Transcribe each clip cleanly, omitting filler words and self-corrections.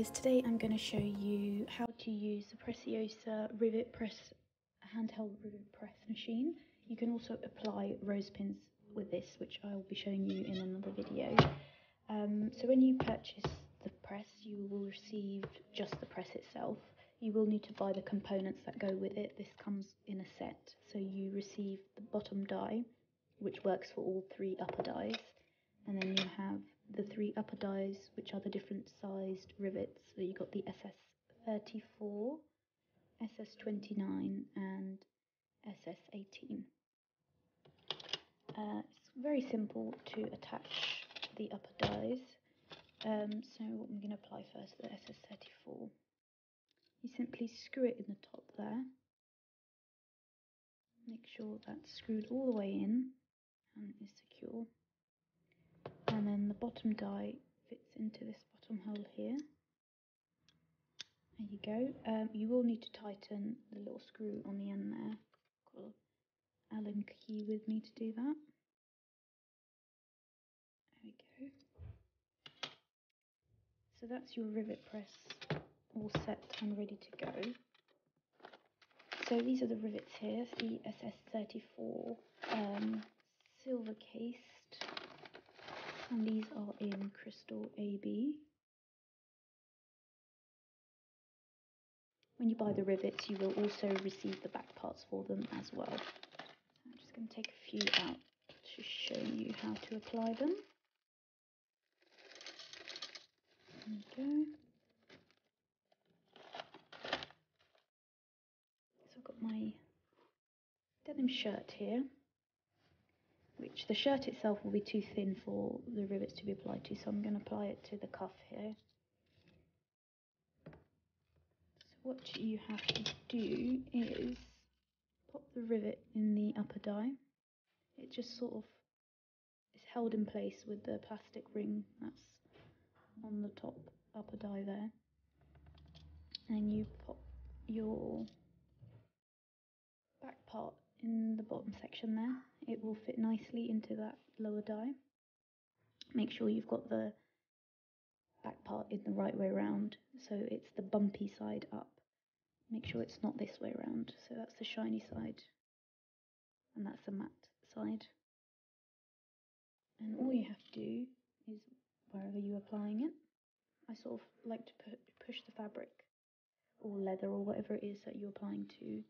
guys, today I'm going to show you how to use the Preciosa Rivet handheld Rivet press machine. You can also apply rose pins with this, which I'll be showing you in another video. So when you purchase the press, you will receive just the press itself. You will need to buy the components that go with it. This comes in a set, so you receive the bottom die, which works for all three upper dies, and then you have the three upper dies, which are the different sized rivets. So you got the SS34, SS29 and SS18. It's very simple to attach the upper dies. So what I'm going to apply first, the SS34. You simply screw it in the top there. Make sure that's screwed all the way in and is secure. And then the bottom die fits into this bottom hole here. There you go. You will need to tighten the little screw on the end there. Got an Allen key with me to do that. There we go. So that's your rivet press all set and ready to go. So these are the rivets here, the SS34 silver cased, and these are in crystal AB. When you buy the rivets, you will also receive the back parts for them as well. So I'm just going to take a few out to show you how to apply them. There we go. So I've got my denim shirt here, which the shirt itself will be too thin for the rivets to be applied to, so I'm going to apply it to the cuff here. So what you have to do is pop the rivet in the upper die. It just sort of is held in place with the plastic ring that's on the top upper die there, and you pop your back part in the bottom section there. It will fit nicely into that lower die. Make sure you've got the back part in the right way around, so it's the bumpy side up. Make sure it's not this way around, so that's the shiny side and that's the matte side. And all you have to do is, wherever you're applying it, I sort of like to push the fabric or leather or whatever it is that you're applying to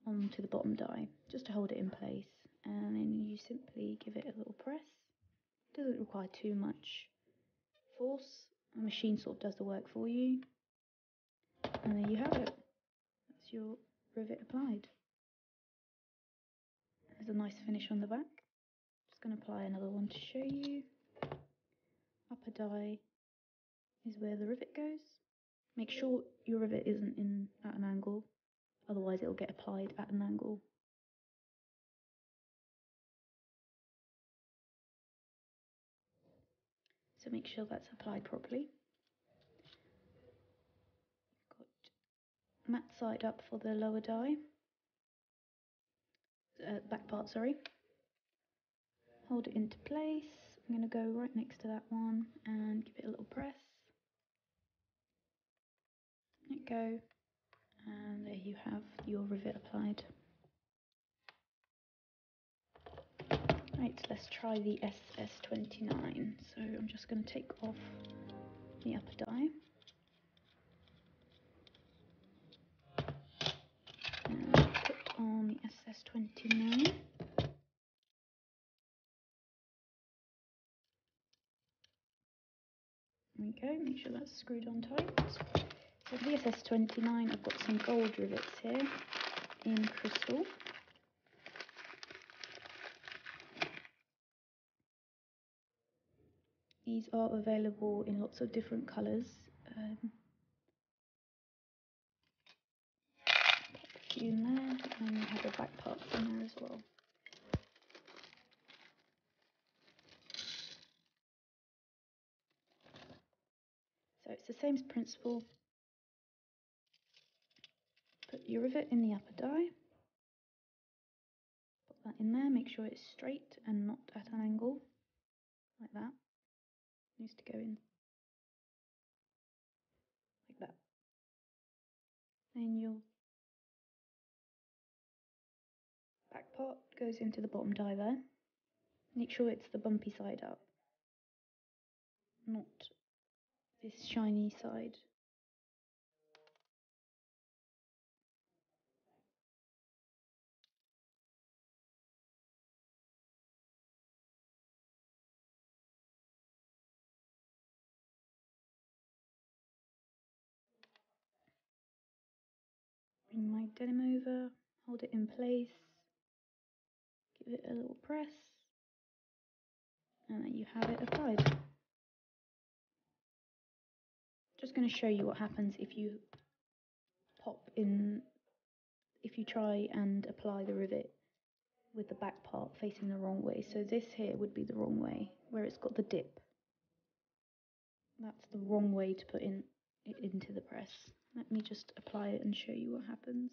onto the bottom die, just to hold it in place, and then you simply give it a little press. It doesn't require too much force. The machine sort of does the work for you, and there you have it. That's your rivet applied. There's a nice finish on the back. Just going to apply another one to show you. Upper die is where the rivet goes. Make sure your rivet isn't in at an angle, otherwise it will get applied at an angle. So make sure that's applied properly. You've got matte side up for the lower die, back part, sorry. Hold it into place. I'm going to go right next to that one and give it a little press. Let it go, and there you have your rivet applied. Right, let's try the SS29. So I'm just going to take off the upper die. And put on the SS29. There we go, make sure that's screwed on tight. So for the SS29, I've got some gold rivets here in crystal. These are available in lots of different colours. Pop a few in there, and you have the back parts in there as well. So it's the same principle. Put your rivet in the upper die. Put that in there, make sure it's straight and not at an angle, like that. It needs to go in. Then your back part goes into the bottom die there. Make sure it's the bumpy side up, not this shiny side. Bring my denim over, hold it in place, give it a little press, and then you have it applied. Just going to show you what happens if you try and apply the rivet with the back part facing the wrong way. So this here would be the wrong way, where it's got the dip. That's the wrong way to put it into the press. Let me just apply it and show you what happens.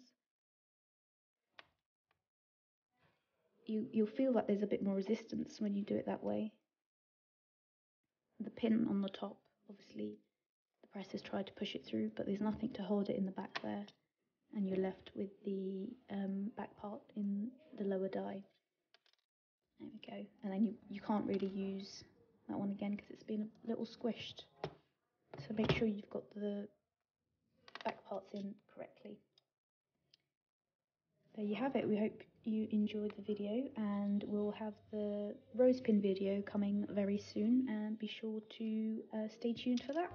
You'll feel that there's a bit more resistance when you do it that way. The pin on the top, obviously, the press has tried to push it through, but there's nothing to hold it in the back there, and you're left with the back part in the lower die. There we go. And then you can't really use that one again because it's been a little squished. So make sure you've got the back parts in correctly. There you have it. We hope you enjoyed the video, and we'll have the rose pin video coming very soon, and be sure to stay tuned for that.